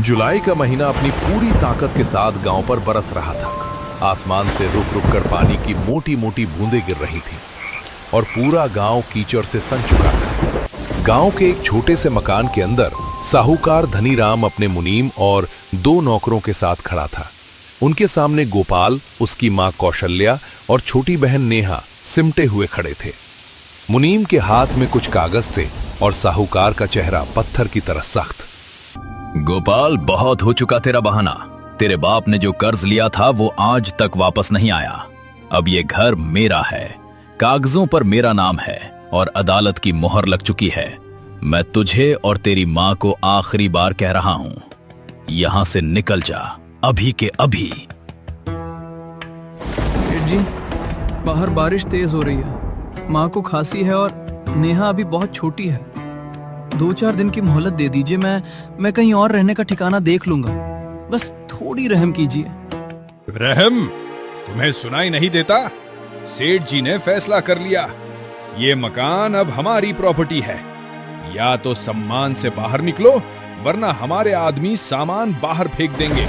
जुलाई का महीना अपनी पूरी ताकत के साथ गांव पर बरस रहा था। आसमान से रुक रुक कर पानी की मोटी मोटी बूंदें गिर रही थी और पूरा गांव कीचड़ से सन चुका था। गांव के एक छोटे से मकान के अंदर साहूकार धनीराम अपने मुनीम और 2 नौकरों के साथ खड़ा था। उनके सामने गोपाल, उसकी मां कौशल्या और छोटी बहन नेहा सिमटे हुए खड़े थे। मुनीम के हाथ में कुछ कागज थे और साहूकार का चेहरा पत्थर की तरह सख्त। गोपाल, बहुत हो चुका तेरा बहाना। तेरे बाप ने जो कर्ज लिया था वो आज तक वापस नहीं आया। अब ये घर मेरा है, कागजों पर मेरा नाम है और अदालत की मोहर लग चुकी है। मैं तुझे और तेरी मां को आखिरी बार कह रहा हूं, यहां से निकल जा, अभी के अभी। सेठ जी, बाहर बारिश तेज हो रही है, मां को खांसी है और नेहा अभी बहुत छोटी है। 2-4 दिन की मोहलत दे दीजिए, मैं कहीं और रहने का ठिकाना देख लूंगा। बस थोड़ी रहम कीजिए। रहम? तुम्हें सुनाई नहीं देता? सेठ जी ने फैसला कर लिया, ये मकान अब हमारी प्रॉपर्टी है। या तो सम्मान से बाहर निकलो, वरना हमारे आदमी सामान बाहर फेंक देंगे।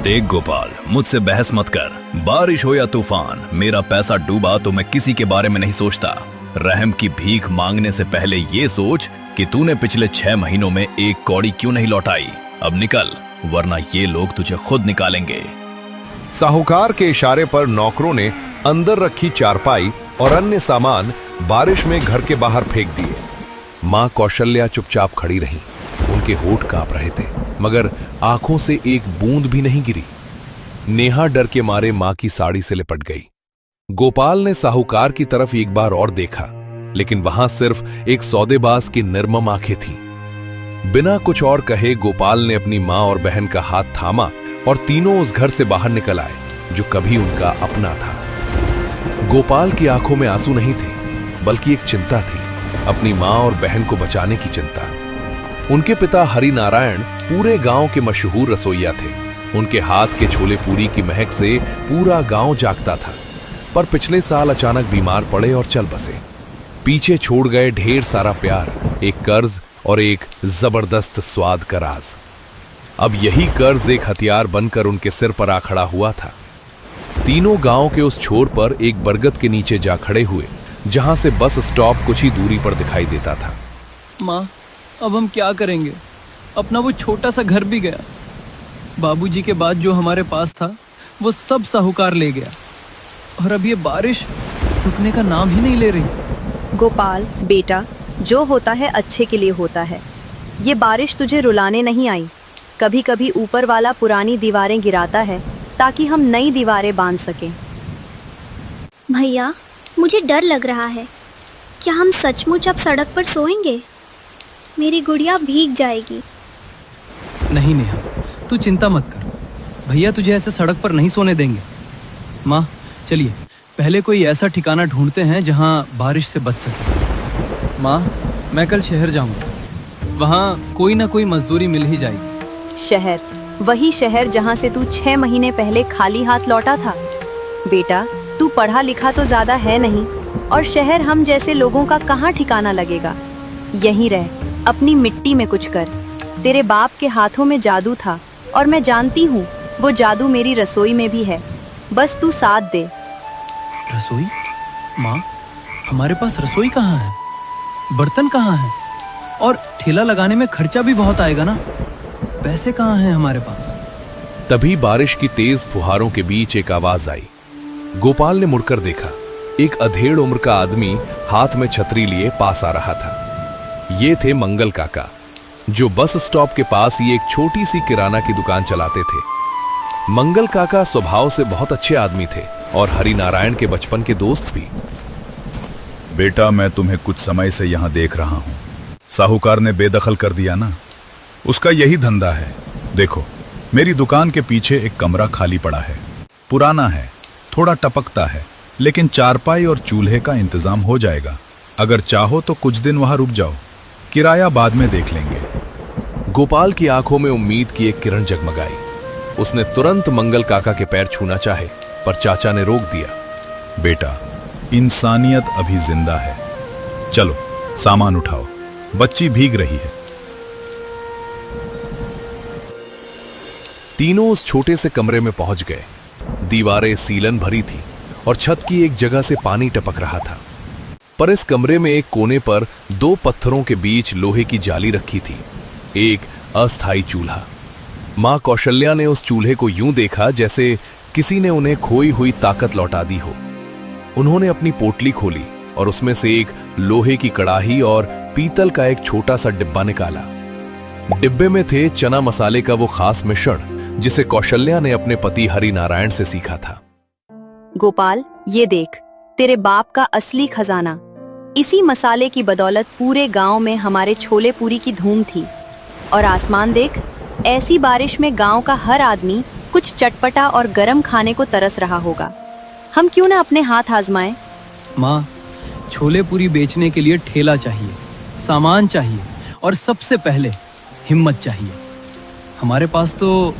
देख गोपाल, मुझसे बहस मत कर। बारिश हो या तूफान, मेरा पैसा डूबा तो मैं किसी के बारे में नहीं सोचता। रहम की भीख मांगने से पहले ये सोच कि तूने पिछले 6 महीनों में 1 कौड़ी क्यों नहीं लौटाई। अब निकल, वरना ये लोग तुझे खुद निकालेंगे। साहूकार के इशारे पर नौकरों ने अंदर रखी चारपाई और अन्य सामान बारिश में घर के बाहर फेंक दिए। मां कौशल्या चुपचाप खड़ी रहीं। उनके होठ कांप रहे थे, मगर आंखों से एक बूंद भी नहीं गिरी। नेहा डर के मारे मां की साड़ी से लिपट गई। गोपाल ने साहूकार की तरफ एक बार और देखा, लेकिन वहां सिर्फ एक सौदेबाज की निर्मम आंखें थीं। बिना कुछ और कहे गोपाल ने अपनी मां और बहन का हाथ थामा और तीनों उस घर से बाहर निकल आए जो कभी उनका अपना था। गोपाल की आंखों में आंसू नहीं थे, बल्कि एक चिंता थी, अपनी मां और बहन को बचाने की चिंता। उनके पिता हरि नारायण पूरे गांव के मशहूर रसोइया थे। उनके हाथ के छोले पूरी की महक से पूरा गांव जागता था, पर पिछले साल अचानक बीमार पड़े और चल बसे। पीछे छोड़ गए ढेर सारा प्यार, एक कर्ज और एक जबरदस्त स्वाद का राज। अब यही कर्ज एक हथियार बनकर उनके सिर पर आ खड़ा हुआ था। तीनों गांव के उस छोर पर एक बरगद के नीचे जा खड़े हुए, जहां से बस स्टॉप कुछ ही दूरी पर दिखाई देता था। मां, अब हम क्या करेंगे? अपना वो छोटा सा घर भी गया। बाबूजी के बाद जो हमारे पास था वो सब साहूकार ले गया, और अब ये बारिश रुकने का नाम ही नहीं ले रही। गोपाल बेटा, जो होता है अच्छे के लिए होता है। ये बारिश तुझे रुलाने नहीं आई। कभी कभी ऊपर वाला पुरानी दीवारें गिराता है ताकि हम नई दीवारें बांध सकें। भैया, मुझे डर लग रहा है। क्या हम सचमुच अब सड़क पर सोएंगे? मेरी गुड़िया भीग जाएगी। नहीं नेहा, तू चिंता मत कर। भैया तुझे ऐसे सड़क पर नहीं सोने देंगे। माँ, चलिए पहले कोई ऐसा ठिकाना ढूंढते हैं जहां बारिश से बच सके। माँ, मैं कल शहर जाऊंगा, वहां कोई ना कोई मजदूरी मिल ही जाएगी। शहर? वही शहर जहां से तू 6 महीने पहले खाली हाथ लौटा था। बेटा, तू पढ़ा लिखा तो ज्यादा है नहीं, और शहर हम जैसे लोगों का कहाँ ठिकाना लगेगा। यहीं रह, अपनी मिट्टी में कुछ कर। तेरे बाप के हाथों में जादू था, और मैं जानती हूँ वो जादू मेरी रसोई में भी है। बस तू साथ दे। रसोई? माँ, हमारे पास रसोई कहाँ है? बर्तन कहाँ है? और ठेला लगाने में खर्चा भी बहुत आएगा ना। पैसे कहाँ हैं हमारे पास? तभी बारिश की तेज फुहारों के बीच एक आवाज आई। गोपाल ने मुड़कर देखा। एक अधेड़ उम्र का आदमी हाथ में छतरी लिए पास आ रहा था। ये थे मंगल काका, जो बस स्टॉप के पास ही एक छोटी सी किराना की दुकान चलाते थे। मंगल काका स्वभाव से बहुत अच्छे आदमी थे और हरि नारायण के बचपन के दोस्त भी। बेटा, मैं तुम्हें कुछ समय से यहां देख रहा हूं। साहूकार ने बेदखल कर दिया ना, उसका यही धंधा है। देखो, मेरी दुकान के पीछे एक कमरा खाली पड़ा है। पुराना है, थोड़ा टपकता है, लेकिन चारपाई और चूल्हे का इंतजाम हो जाएगा। अगर चाहो तो कुछ दिन वहां रुक जाओ, किराया बाद में देख लेंगे। गोपाल की आंखों में उम्मीद की एक किरण जगमगाई। उसने तुरंत मंगल काका के पैर छूना चाहे, पर चाचा ने रोक दिया। बेटा, इंसानियत अभी जिंदा है। चलो सामान उठाओ, बच्ची भीग रही है। तीनों उस छोटे से कमरे में पहुंच गए। दीवारें सीलन भरी थी और छत की एक जगह से पानी टपक रहा था। पर इस कमरे में एक कोने पर 2 पत्थरों के बीच लोहे की जाली रखी थी, एक अस्थाई चूल्हा। मां कौशल्या ने उस चूल्हे को यूं देखा जैसे किसी ने उन्हें खोई हुई ताकत लौटा दी हो। उन्होंने अपनी पोटली खोली और उसमें से एक लोहे की कड़ाही और पीतल का एक छोटा सा डिब्बा निकाला। डिब्बे में थे चना मसाले का वो खास मिश्रण जिसे कौशल्या ने अपने पति हरि नारायण से सीखा था। गोपाल, ये देख, तेरे बाप का असली खजाना। इसी मसाले की बदौलत पूरे गांव में हमारे छोले पूरी की धूम थी। और आसमान देख, ऐसी बारिश में गांव का हर आदमी कुछ चटपटा और गरम खाने को तरस रहा होगा। हम क्यों ना अपने हाथ आजमाएं? माँ, छोले पूरी बेचने के लिए ठेला चाहिए, सामान चाहिए और सबसे पहले हिम्मत चाहिए। हमारे पास तो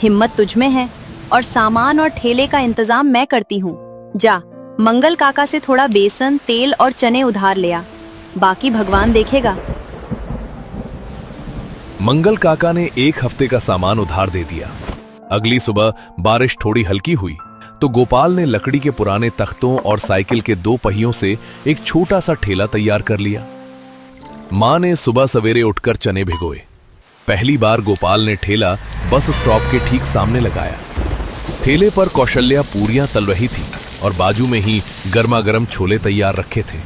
हिम्मत तुझ में है और सामान और ठेले का इंतजाम मैं करती हूँ। जा, मंगल काका से थोड़ा बेसन, तेल और चने उधार ले आ, बाकी भगवान देखेगा। मंगल काका ने 1 हफ्ते का सामान उधार दे दिया। अगली सुबह बारिश थोड़ी हल्की हुई तो गोपाल ने लकड़ी के पुराने तख्तों और साइकिल के 2 पहियों से एक छोटा सा ठेला तैयार कर लिया। मां ने सुबह सवेरे उठकर चने भिगोए। पहली बार गोपाल ने ठेला बस स्टॉप के ठीक सामने लगाया। ठेले पर कौशल्या पूरियां तल रही थी और बाजू में ही गर्मा गर्म छोले तैयार रखे थे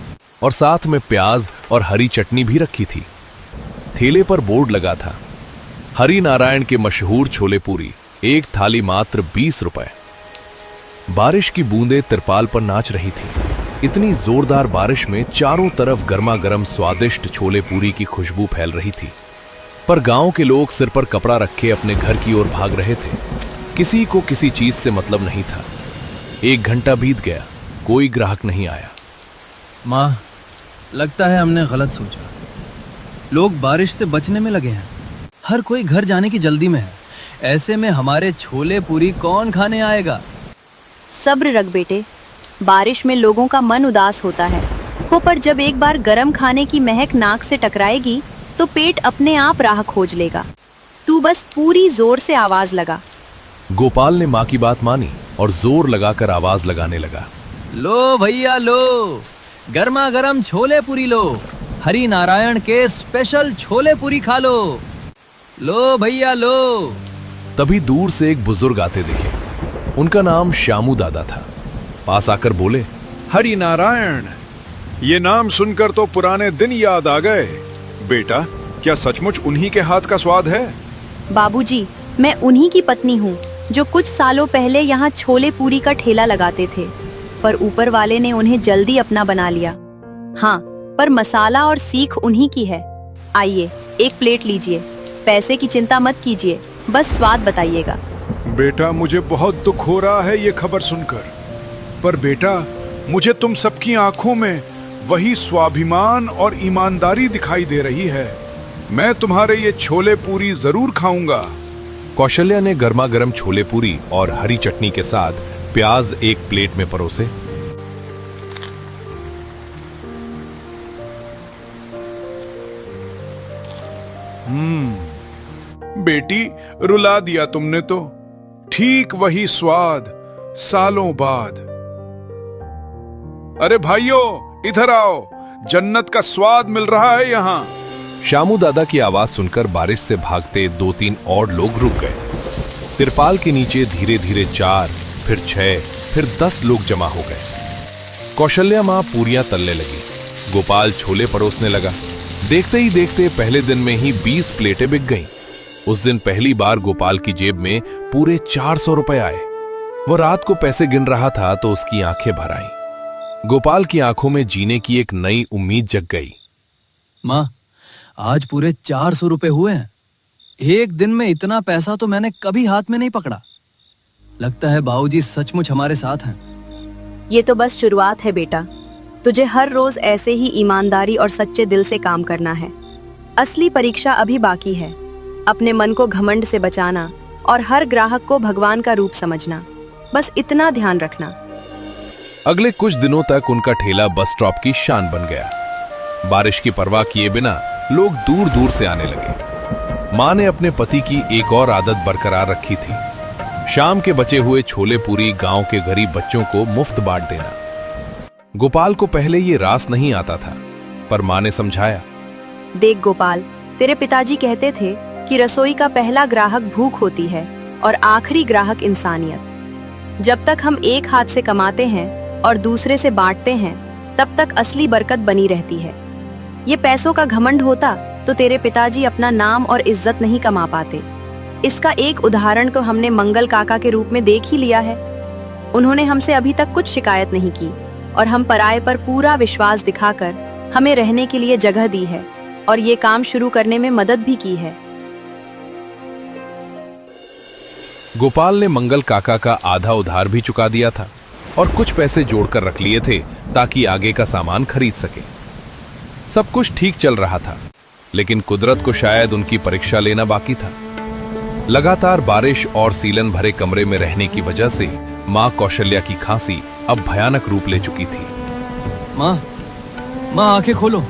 और साथ में प्याज और हरी चटनी भी रखी थी। ठेले पर बोर्ड लगा था, हरि नारायण के मशहूर छोले पूरी, 1 थाली मात्र 20 रुपए। बारिश की बूंदें तिरपाल पर नाच रही थी। इतनी जोरदार बारिश में चारों तरफ गर्मा गर्म स्वादिष्ट छोले पूरी की खुशबू फैल रही थी। पर गांव के लोग सिर पर कपड़ा रखे अपने घर की ओर भाग रहे थे। किसी को किसी चीज से मतलब नहीं था। 1 घंटा बीत गया, कोई ग्राहक नहीं आया। माँ, लगता है हमने गलत सोचा। लोग बारिश से बचने में लगे हैं। हर कोई घर जाने की जल्दी में है। ऐसे में हमारे छोले पूरी कौन खाने आएगा? सब्र रख बेटे, बारिश में लोगों का मन उदास होता है। हो पर जब एक बार गरम खाने की महक नाक से टकराएगी तो पेट अपने आप राह खोज लेगा। तू बस पूरी जोर से आवाज लगा। गोपाल ने मां की बात मानी और जोर लगाकर आवाज लगाने लगा। लो भैया लो, गर्मा गर्म छोले पूरी लो, हरि नारायण के स्पेशल छोले पूरी खा लो। लो भैया लो। तभी दूर से एक बुजुर्ग आते दिखे। उनका नाम श्यामू दादा था। पास आकर बोले, हरि नारायण, ये नाम सुनकर तो पुराने दिन याद आ गए। बेटा, क्या सचमुच उन्हीं के हाथ का स्वाद है? बाबूजी, मैं उन्हीं की पत्नी हूँ जो कुछ सालों पहले यहाँ छोले पूरी का ठेला लगाते थे, पर ऊपर वाले ने उन्हें जल्दी अपना बना लिया। हाँ, पर मसाला और सीख उन्हीं की है। आइए, 1 प्लेट लीजिए। पैसे की चिंता मत कीजिए, बस स्वाद बताइएगा। बेटा, मुझे बहुत दुख हो रहा है ये खबर सुनकर। पर बेटा, मुझे तुम सबकी आंखों में वही स्वाभिमान और ईमानदारी दिखाई दे रही है। मैं तुम्हारे ये छोले पूरी जरूर खाऊंगा। कौशल्या ने गर्मा गर्म छोले पूरी और हरी चटनी के साथ प्याज 1 प्लेट में परोसे। बेटी, रुला दिया तुमने तो। ठीक वही स्वाद सालों बाद। अरे भाइयों, इधर आओ, जन्नत का स्वाद मिल रहा है यहाँ। श्यामू दादा की आवाज सुनकर बारिश से भागते 2-3 और लोग रुक गए। तिरपाल के नीचे धीरे धीरे 4, फिर 6, फिर 10 लोग जमा हो गए। कौशल्या मां पूरियां तलने लगी, गोपाल छोले परोसने लगा। देखते ही देखते पहले दिन में ही 20 प्लेटें बिक गईं। उस दिन पहली बार गोपाल की जेब में पूरे 400 रुपए आए। वो रात को पैसे गिन रहा था तो उसकी आंखें भर आईं। गोपाल की आंखों में जीने की एक नई उम्मीद जग गई। माँ, आज पूरे 400 रुपए हुए हैं। एक दिन में इतना पैसा तो मैंने कभी हाथ में नहीं पकड़ा। लगता है बाबूजी सचमुच हमारे साथ हैं। ये तो बस शुरुआत है बेटा। तुझे हर रोज ऐसे ही ईमानदारी और सच्चे दिल से काम करना है। असली परीक्षा अभी बाकी है। अपने मन को घमंड से बचाना और हर ग्राहक को भगवान का रूप समझना, बस इतना ध्यान रखना। अगले कुछ दिनों तक उनका ठेला बस स्टॉप की शान बन गया। बारिश की परवाह किए बिना लोग दूर दूर से आने लगे। मां ने अपने पति की एक और आदत बरकरार रखी थी, शाम के बचे हुए छोले पूरी गांव के गरीब बच्चों को मुफ्त बांट देना। गोपाल को पहले ये रास नहीं आता था, पर मां ने समझाया। देख गोपाल, तेरे पिताजी कहते थे कि रसोई का पहला ग्राहक भूख होती है और आखिरी ग्राहक इंसानियत। जब तक हम एक हाथ से कमाते हैं और दूसरे से बांटते हैं, तब तक असली बरकत बनी रहती है। ये पैसों का घमंड होता तो तेरे पिताजी अपना नाम और इज्जत नहीं कमा पाते। इसका एक उदाहरण तो हमने मंगल काका के रूप में देख ही लिया है। उन्होंने हमसे अभी तक कुछ शिकायत नहीं की और हम पराये पर पूरा विश्वास दिखाकर हमें रहने के लिए जगह दी है और ये काम शुरू करने में मदद भी की है। गोपाल ने मंगल काका का आधा उधार भी चुका दिया था और कुछ पैसे जोड़कर रख लिए थे ताकि आगे का सामान खरीद सके। सब कुछ ठीक चल रहा था, लेकिन कुदरत को शायद उनकी परीक्षा लेना बाकी था। लगातार बारिश और सीलन भरे कमरे में रहने की वजह से मां कौशल्या की खांसी अब भयानक रूप ले चुकी थी। मां आंखें खोलो।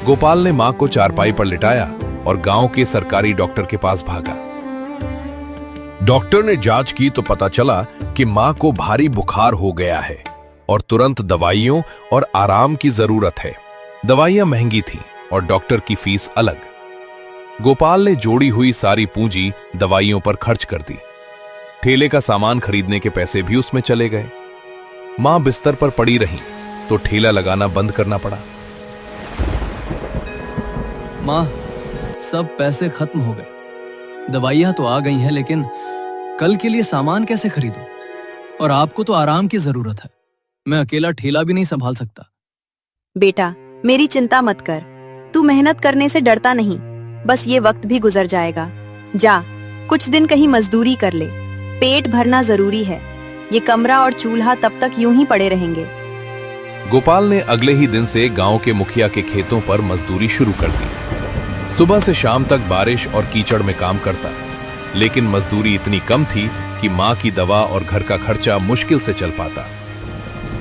गोपाल ने मां को चारपाई पर लिटाया और गांव के सरकारी डॉक्टर के पास भागा। डॉक्टर ने जांच की तो पता चला कि मां को भारी बुखार हो गया है और तुरंत दवाइयों और आराम की जरूरत है। दवाइयां महंगी थीं और डॉक्टर की फीस अलग। गोपाल ने जोड़ी हुई सारी पूंजी दवाइयों पर खर्च कर दी। ठेले का सामान खरीदने के पैसे भी उसमें चले गए। मां बिस्तर पर पड़ी रही तो ठेला लगाना बंद करना पड़ा। मां, सब पैसे खत्म हो गए। दवाइयां तो आ गई हैं, लेकिन कल के लिए सामान कैसे खरीदूं? और आपको तो आराम की जरूरत है। मैं अकेला ठेला भी नहीं संभाल सकता। बेटा, मेरी चिंता मत कर। तू मेहनत करने से डरता नहीं, बस ये वक्त भी गुजर जाएगा। जा, कुछ दिन कहीं मजदूरी कर ले। पेट भरना जरूरी है। ये कमरा और चूल्हा तब तक यूं ही पड़े रहेंगे। गोपाल ने अगले ही दिन से गांव के मुखिया के खेतों पर मजदूरी शुरू कर दी। सुबह से शाम तक बारिश और कीचड़ में काम करता, लेकिन मजदूरी इतनी कम थी कि मां की दवा और घर का खर्चा मुश्किल से चल पाता।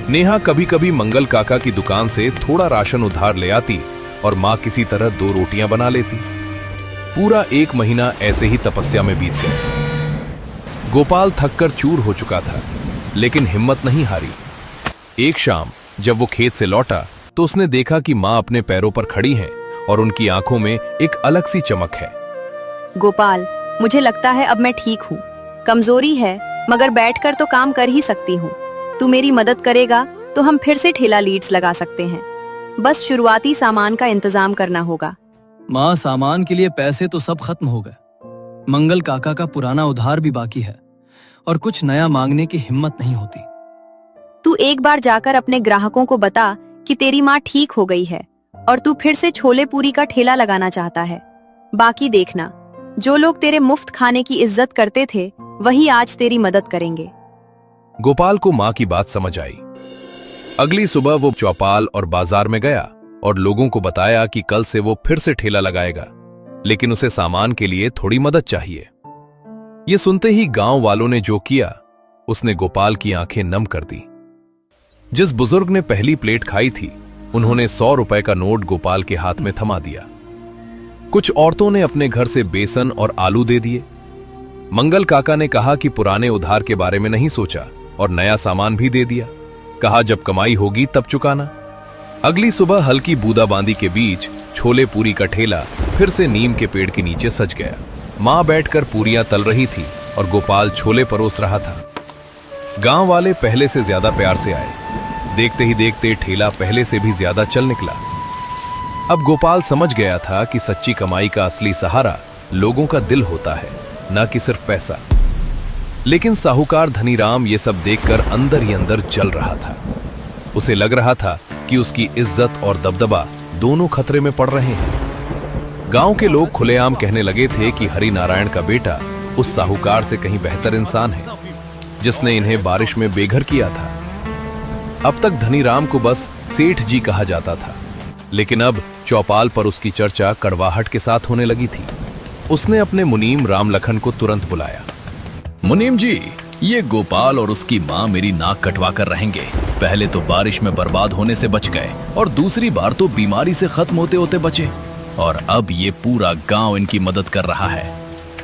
नेहा कभी कभी मंगल काका की दुकान से थोड़ा राशन उधार ले आती और मां किसी तरह 2 रोटियां बना लेती। पूरा 1 महीना ऐसे ही तपस्या में बीत गया। गोपाल थककर चूर हो चुका था, लेकिन हिम्मत नहीं हारी। एक शाम जब वो खेत से लौटा तो उसने देखा कि मां अपने पैरों पर खड़ी हैं और उनकी आंखों में एक अलग सी चमक है। गोपाल, मुझे लगता है अब मैं ठीक हूँ। कमजोरी है, मगर बैठकर तो काम कर ही सकती हूँ। तू मेरी मदद करेगा तो हम फिर से ठेला लीड्स लगा सकते हैं। बस शुरुआती सामान का इंतजाम करना होगा। मां, सामान के लिए पैसे तो सब खत्म हो गए। मंगल काका का पुराना उधार भी बाकी है और कुछ नया मांगने की हिम्मत नहीं होती। तू एक बार जाकर अपने ग्राहकों को बता कि तेरी माँ ठीक हो गई है और तू फिर से छोले पूरी का ठेला लगाना चाहता है। बाकी देखना, जो लोग तेरे मुफ्त खाने की इज्जत करते थे वही आज तेरी मदद करेंगे। गोपाल को मां की बात समझ आई। अगली सुबह वो चौपाल और बाजार में गया और लोगों को बताया कि कल से वो फिर से ठेला लगाएगा, लेकिन उसे सामान के लिए थोड़ी मदद चाहिए। ये सुनते ही गांव वालों ने जो किया, उसने गोपाल की आंखें नम कर दी। जिस बुजुर्ग ने पहली प्लेट खाई थी, उन्होंने 100 रुपए का नोट गोपाल के हाथ में थमा दिया। कुछ औरतों ने अपने घर से बेसन और आलू दे दिए। मंगल काका ने कहा कि पुराने उधार के बारे में नहीं सोचा और नया सामान भी दे दिया। कहा जब कमाई होगी तब चुकाना। अगली सुबह हल्की बूंदाबांदी के बीच छोले पूरी का ठेला फिर से नीम के पेड़ के नीचे सज गया। मां बैठकर पूरियां तल रही थी और गोपाल छोले परोस रहा था। गांव वाले पहले से ज्यादा प्यार से आए। देखते ही देखते ठेला पहले से भी ज्यादा चल निकला। अब गोपाल समझ गया था कि सच्ची कमाई का असली सहारा लोगों का दिल होता है, न कि सिर्फ पैसा। लेकिन साहूकार धनीराम ये सब देखकर अंदर ही अंदर जल रहा था। उसे लग रहा था कि उसकी इज्जत और दबदबा दोनों खतरे में पड़ रहे हैं। गांव के लोग खुलेआम कहने लगे थे कि हरि नारायण का बेटा उस साहूकार से कहीं बेहतर इंसान है, जिसने इन्हें बारिश में बेघर किया था। अब तक धनीराम को बस सेठ जी कहा जाता था, लेकिन अब चौपाल पर उसकी चर्चा कड़वाहट के साथ होने लगी थी। उसने अपने मुनीम राम लखन को तुरंत बुलाया। मुनीम जी, ये गोपाल और उसकी माँ मेरी नाक कटवा कर रहेंगे। पहले तो बारिश में बर्बाद होने से बच गए और दूसरी बार तो बीमारी से खत्म होते होते बचे, और अब ये पूरा गांव इनकी मदद कर रहा है।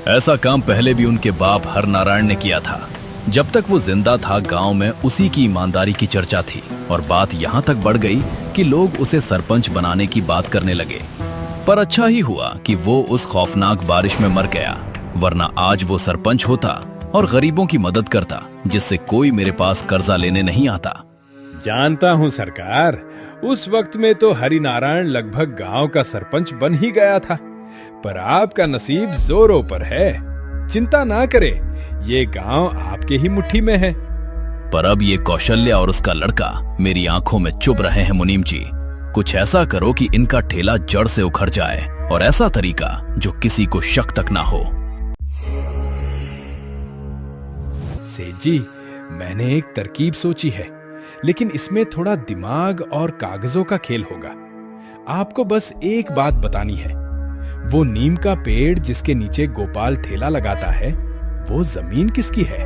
ऐसा काम पहले भी उनके बाप हर नारायण ने किया था। जब तक वो जिंदा था गांव में उसी की ईमानदारी की चर्चा थी और बात यहाँ तक बढ़ गई कि लोग उसे सरपंच बनाने की बात करने लगे। पर अच्छा ही हुआ कि वो उस खौफनाक बारिश में मर गया, वरना आज वो सरपंच होता और गरीबों की मदद करता, जिससे कोई मेरे पास कर्जा लेने नहीं आता। जानता हूं सरकार, उस वक्त में तो हरिनारायण लगभग गांव का सरपंच बन ही गया था, पर आपका नसीब जोरों पर है। चिंता ना करे, ये गांव आपके ही मुट्ठी में है। पर अब ये कौशल्या और उसका लड़का मेरी आंखों में चुभ रहे हैं मुनीम जी। कुछ ऐसा करो कि इनका ठेला जड़ से उखड़ जाए, और ऐसा तरीका जो किसी को शक तक ना हो। सेठ जी, मैंने एक तरकीब सोची है, लेकिन इसमें थोड़ा दिमाग और कागजों का खेल होगा। आपको बस एक बात बतानी है, वो नीम का पेड़ जिसके नीचे गोपाल ठेला लगाता है, वो जमीन किसकी है?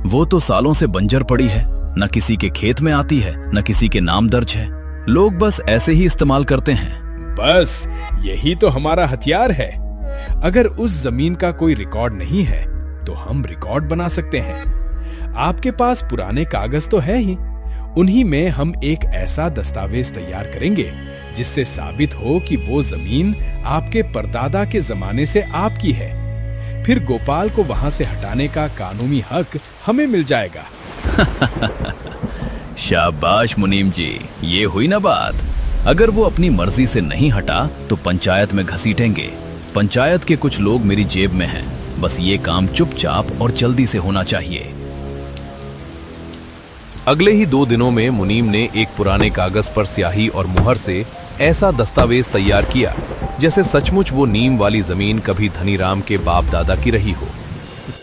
वो तो सालों से बंजर पड़ी है, न किसी के खेत में आती है, न किसी के नाम दर्ज है। लोग बस ऐसे ही इस्तेमाल करते हैं। बस यही तो हमारा हथियार है। अगर उस जमीन का कोई रिकॉर्ड नहीं है तो हम रिकॉर्ड बना सकते हैं। आपके पास पुराने कागज तो है ही, उन्हीं में हम एक ऐसा दस्तावेज तैयार करेंगे जिससे साबित हो कि वो जमीन आपके परदादा के जमाने से आपकी है। फिर गोपाल को वहां से हटाने का कानूनी हक हमें मिल जाएगा। शाबाश मुनीम जी, ये हुई ना बात। अगर वो अपनी मर्जी से नहीं हटा तो पंचायत में घसीटेंगे। पंचायत के कुछ लोग मेरी जेब में हैं, बस ये काम चुपचाप और जल्दी से होना चाहिए। अगले ही 2 दिनों में मुनीम ने एक पुराने कागज पर स्याही और मुहर से ऐसा दस्तावेज तैयार किया जैसे सचमुच वो नीम वाली जमीन कभी धनीराम के बाप दादा की रही हो।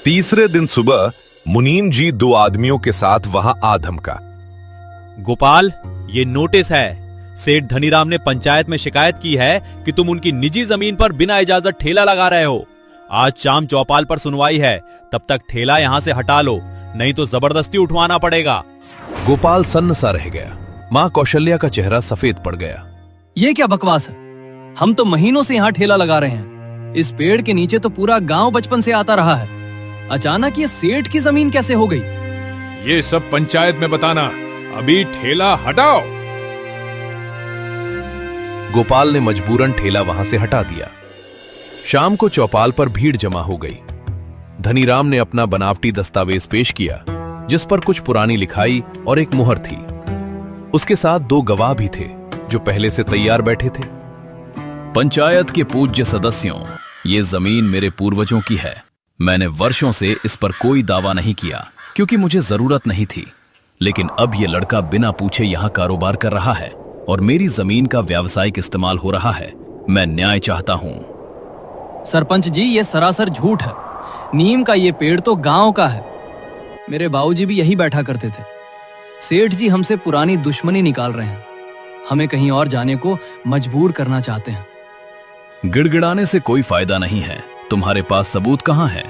तीसरे दिन सुबह मुनीम जी 2 आदमियों के साथ वहां आ धमका। गोपाल, ये नोटिस है। सेठ धनीराम ने पंचायत में शिकायत की है कि तुम उनकी निजी जमीन पर बिना इजाजत ठेला लगा रहे हो। आज शाम चौपाल पर सुनवाई है, तब तक ठेला यहां से हटा लो, नहीं तो जबरदस्ती उठवाना पड़ेगा। गोपाल सन्न सा रह गया। मां कौशल्या का चेहरा सफेद पड़ गया। ये क्या बकवास है? हम तो महीनों से यहाँ ठेला लगा रहे हैं। इस पेड़ के नीचे तो पूरा गांव बचपन से आता रहा है। अचानक ये सेठ की जमीन कैसे हो गई? ये सब पंचायत में बताना, अभी ठेला हटाओ। गोपाल ने मजबूरन ठेला वहां से हटा दिया। शाम को चौपाल पर भीड़ जमा हो गई। धनीराम ने अपना बनावटी दस्तावेज पेश किया जिस पर कुछ पुरानी लिखाई और एक मुहर थी। उसके साथ 2 गवाह भी थे जो पहले से तैयार बैठे थे। पंचायत के पूज्य सदस्यों, ये जमीन मेरे पूर्वजों की है। मैंने वर्षों से इस पर कोई दावा नहीं किया क्योंकि मुझे जरूरत नहीं थी, लेकिन अब ये लड़का बिना पूछे यहाँ कारोबार कर रहा है और मेरी जमीन का व्यावसायिक इस्तेमाल हो रहा है। मैं न्याय चाहता हूं। सरपंच जी, ये सरासर झूठ है। नीम का ये पेड़ तो गांव का है। मेरे बाबूजी भी यही बैठा करते थे। सेठ जी हमसे पुरानी दुश्मनी निकाल रहे हैं, हमें कहीं और जाने को मजबूर करना चाहते हैं। गिड़गिड़ाने से कोई फायदा नहीं है। तुम्हारे पास सबूत कहां है?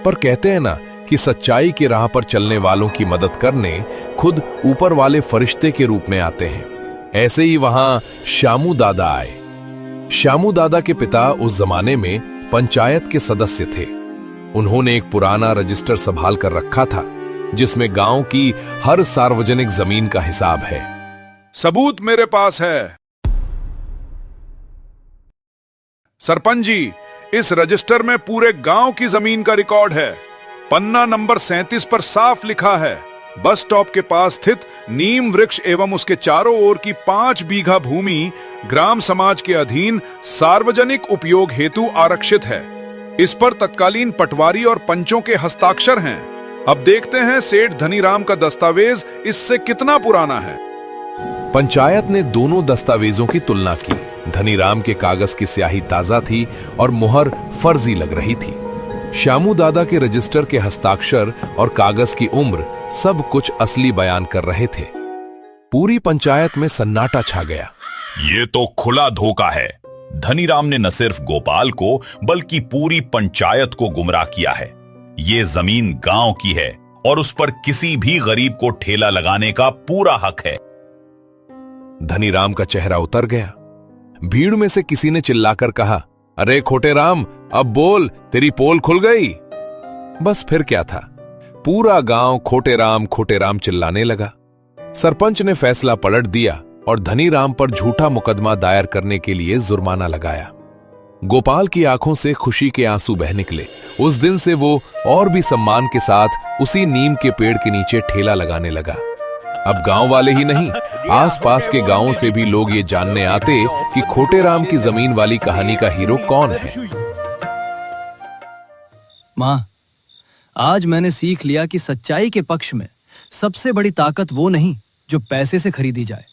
पर कहते हैं ना कि सच्चाई की राह पर चलने वालों की मदद करने खुद ऊपर वाले फरिश्ते के रूप में आते हैं। ऐसे ही वहां श्यामू दादा आए। श्यामू दादा के पिता उस जमाने में पंचायत के सदस्य थे। उन्होंने एक पुराना रजिस्टर संभाल कर रखा था जिसमें गांव की हर सार्वजनिक जमीन का हिसाब है। सबूत मेरे पास है। सरपंच जी, इस रजिस्टर में पूरे गांव की जमीन का रिकॉर्ड है। पन्ना नंबर 37 पर साफ लिखा है, बस स्टॉप के पास स्थित नीम वृक्ष एवं उसके चारों ओर की 5 बीघा भूमि ग्राम समाज के अधीन सार्वजनिक उपयोग हेतु आरक्षित है। इस पर तत्कालीन पटवारी और पंचों के हस्ताक्षर हैं। अब देखते हैं सेठ धनीराम का दस्तावेज इससे कितना पुराना है। पंचायत ने दोनों दस्तावेजों की तुलना की। धनीराम के कागज की स्याही ताजा थी और मुहर फर्जी लग रही थी। श्यामू दादा के रजिस्टर के हस्ताक्षर और कागज की उम्र सब कुछ असली बयान कर रहे थे। पूरी पंचायत में सन्नाटा छा गया। ये तो खुला धोखा है। धनीराम ने न सिर्फ गोपाल को बल्कि पूरी पंचायत को गुमराह किया है। ये जमीन गांव की है और उस पर किसी भी गरीब को ठेला लगाने का पूरा हक है। धनीराम का चेहरा उतर गया। भीड़ में से किसी ने चिल्लाकर कहा, अरे खोटे राम, अब बोल, तेरी पोल खुल गई। बस फिर क्या था, पूरा गांव खोटे राम चिल्लाने लगा। सरपंच ने फैसला पलट दिया और धनीराम पर झूठा मुकदमा दायर करने के लिए जुर्माना लगाया। गोपाल की आंखों से खुशी के आंसू बह निकले। उस दिन से वो और भी सम्मान के साथ उसी नीम के पेड़ के नीचे ठेला लगाने लगा। अब गांव वाले ही नहीं, आसपास के गांवों से भी लोग ये जानने आते कि खोटे राम की जमीन वाली कहानी का हीरो कौन है। मां, आज मैंने सीख लिया कि सच्चाई के पक्ष में सबसे बड़ी ताकत वो नहीं जो पैसे से खरीदी जाए,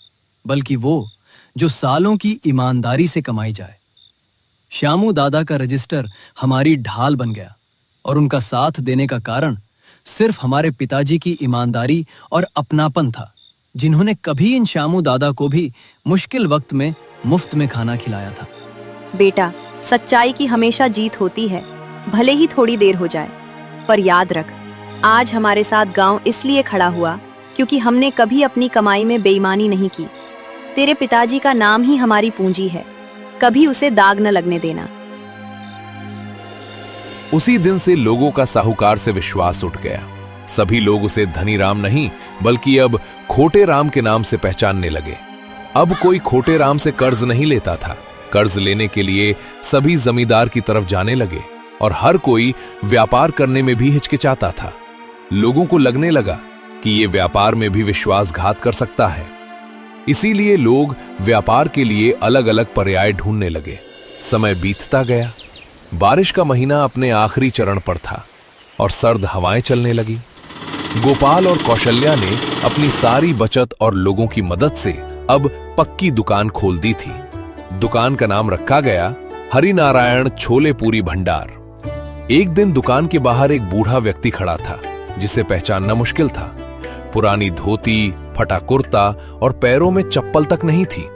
बल्कि वो जो सालों की ईमानदारी से कमाई जाए। श्यामू दादा का रजिस्टर हमारी ढाल बन गया और उनका साथ देने का कारण सिर्फ हमारे पिताजी की ईमानदारी और अपनापन था, जिन्होंने कभी इन श्यामू दादा को भी मुश्किल वक्त में मुफ्त में खाना खिलाया था। बेटा, सच्चाई की हमेशा जीत होती है, भले ही थोड़ी देर हो जाए। पर याद रख, आज हमारे साथ गांव इसलिए खड़ा हुआ क्योंकि हमने कभी अपनी कमाई में बेईमानी नहीं की। तेरे पिताजी का नाम ही हमारी पूंजी है, कभी उसे दाग न लगने देना। उसी दिन से लोगों का साहूकार से विश्वास उठ गया। सभी लोग उसे धनीराम नहीं बल्कि अब खोटे राम के नाम से पहचानने लगे। अब कोई खोटे राम से कर्ज नहीं लेता था। कर्ज लेने के लिए सभी जमींदार की तरफ जाने लगे और हर कोई व्यापार करने में भी हिचकिचाता था। लोगों को लगने लगा कि ये व्यापार में भी विश्वासघात कर सकता है। इसीलिए लोग व्यापार के लिए अलग अलग पर्याय ढूंढने लगे। समय बीतता गया। बारिश का महीना अपने आखिरी चरण पर था और सर्द हवाएं चलने लगी। गोपाल और कौशल्या ने अपनी सारी बचत और लोगों की मदद से अब पक्की दुकान खोल दी थी। दुकान का नाम रखा गया हरिनारायण छोले पूरी भंडार। एक दिन दुकान के बाहर एक बूढ़ा व्यक्ति खड़ा था जिसे पहचानना मुश्किल था। पुरानी धोती, फटा कुर्ता और पैरों में चप्पल तक नहीं थी।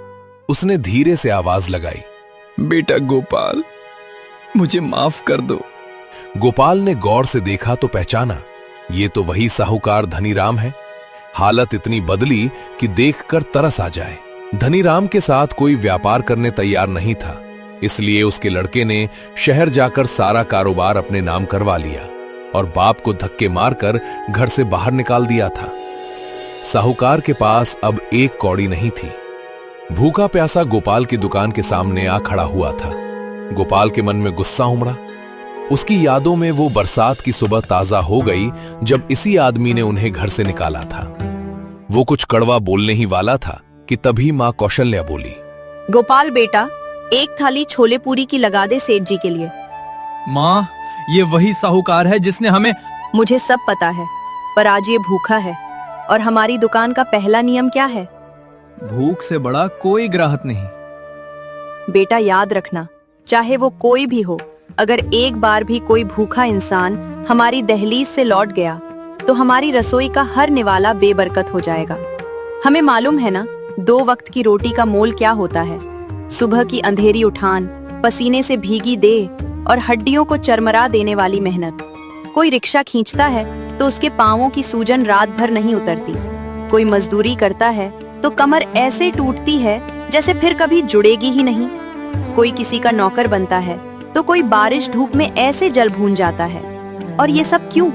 उसने धीरे से आवाज लगाई, बेटा गोपाल, मुझे माफ कर दो। गोपाल ने गौर से देखा तो पहचाना, ये तो वही साहूकार धनीराम है। हालत इतनी बदली कि देखकर तरस आ जाए। धनीराम के साथ कोई व्यापार करने तैयार नहीं था, इसलिए उसके लड़के ने शहर जाकर सारा कारोबार अपने नाम करवा लिया और बाप को धक्के मारकर घर से बाहर निकाल दिया था। साहूकार के पास अब एक कौड़ी नहीं थी। भूखा प्यासा गोपाल की दुकान के सामने आ खड़ा हुआ था। गोपाल के मन में गुस्सा उमड़ा। उसकी यादों में वो बरसात की सुबह ताजा हो गई जब इसी आदमी ने उन्हें घर से निकाला था। वो कुछ कड़वा बोलने ही वाला था कि तभी मां कौशल्या बोली, गोपाल बेटा, एक थाली छोले पूरी की लगा दे सेठ जी के लिए। माँ, ये वही साहूकार है जिसने हमें। मुझे सब पता है, पर आज ये भूखा है और हमारी दुकान का पहला नियम क्या है? भूख से बड़ा कोई ग्राहक नहीं। बेटा याद रखना, चाहे वो कोई भी हो, अगर एक बार भी कोई भूखा इंसान हमारी दहलीज से लौट गया तो हमारी रसोई का हर निवाला बेबरकत हो जाएगा। हमें मालूम है ना, 2 वक्त की रोटी का मोल क्या होता है। सुबह की अंधेरी उठान, पसीने से भीगी देह और हड्डियों को चरमरा देने वाली मेहनत। कोई रिक्शा खींचता है तो उसके पांवों की सूजन रात भर नहीं उतरती। कोई मजदूरी करता है तो कमर ऐसे टूटती है जैसे फिर कभी जुड़ेगी ही नहीं। कोई किसी का नौकर बनता है तो कोई बारिश धूप में ऐसे जल भून जाता है। और ये सब क्यों?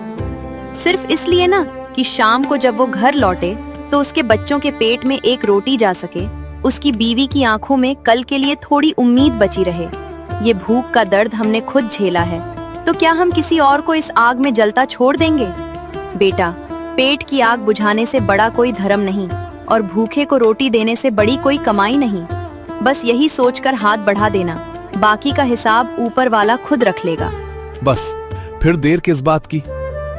सिर्फ इसलिए ना कि शाम को जब वो घर लौटे तो उसके बच्चों के पेट में एक रोटी जा सके, उसकी बीवी की आंखों में कल के लिए थोड़ी उम्मीद बची रहे। ये भूख का दर्द हमने खुद झेला है, तो क्या हम किसी और को इस आग में जलता छोड़ देंगे? बेटा, पेट की आग बुझाने से बड़ा कोई धर्म नहीं और भूखे को रोटी देने से बड़ी कोई कमाई नहीं। बस यही सोचकर हाथ बढ़ा देना, बाकी का हिसाब ऊपर वाला खुद रख लेगा। बस फिर देर किस बात की?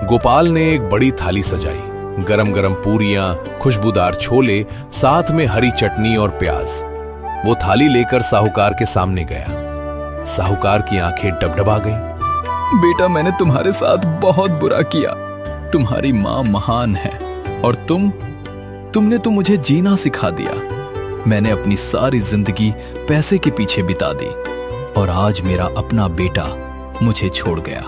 गोपाल ने एक बड़ी थाली सजाई। गरम गरम पूरियां, खुशबूदार छोले, साथ में हरी चटनी और प्याज। वो थाली लेकर साहूकार के सामने गया। साहूकार की आंखें डबडबा गईं। बेटा, मैंने तुम्हारे साथ बहुत बुरा किया। तुम्हारी माँ महान है और तुमने तो मुझे जीना सिखा दिया। मैंने अपनी सारी जिंदगी पैसे के पीछे बिता दी और आज मेरा अपना बेटा मुझे छोड़ गया।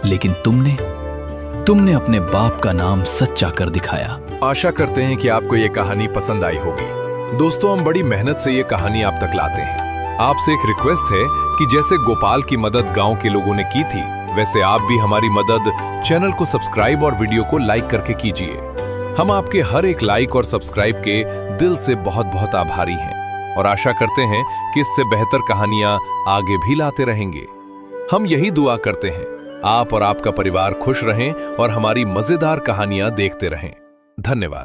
लेकिन तुमने अपने बाप का नाम सच्चा कर दिखाया। आशा करते हैं कि आपको ये कहानी पसंद आई होगी। दोस्तों, हम बड़ी मेहनत से ये कहानी आप तक लाते हैं। आपसे एक रिक्वेस्ट है कि जैसे गोपाल की मदद गांव के लोगों ने की थी, वैसे आप भी हमारी मदद चैनल को सब्सक्राइब और वीडियो को लाइक करके कीजिए। हम आपके हर एक लाइक और सब्सक्राइब के दिल से बहुत बहुत आभारी हैं और आशा करते हैं कि इससे बेहतर कहानियां आगे भी लाते रहेंगे। हम यही दुआ करते हैं आप और आपका परिवार खुश रहें और हमारी मजेदार कहानियां देखते रहें। धन्यवाद।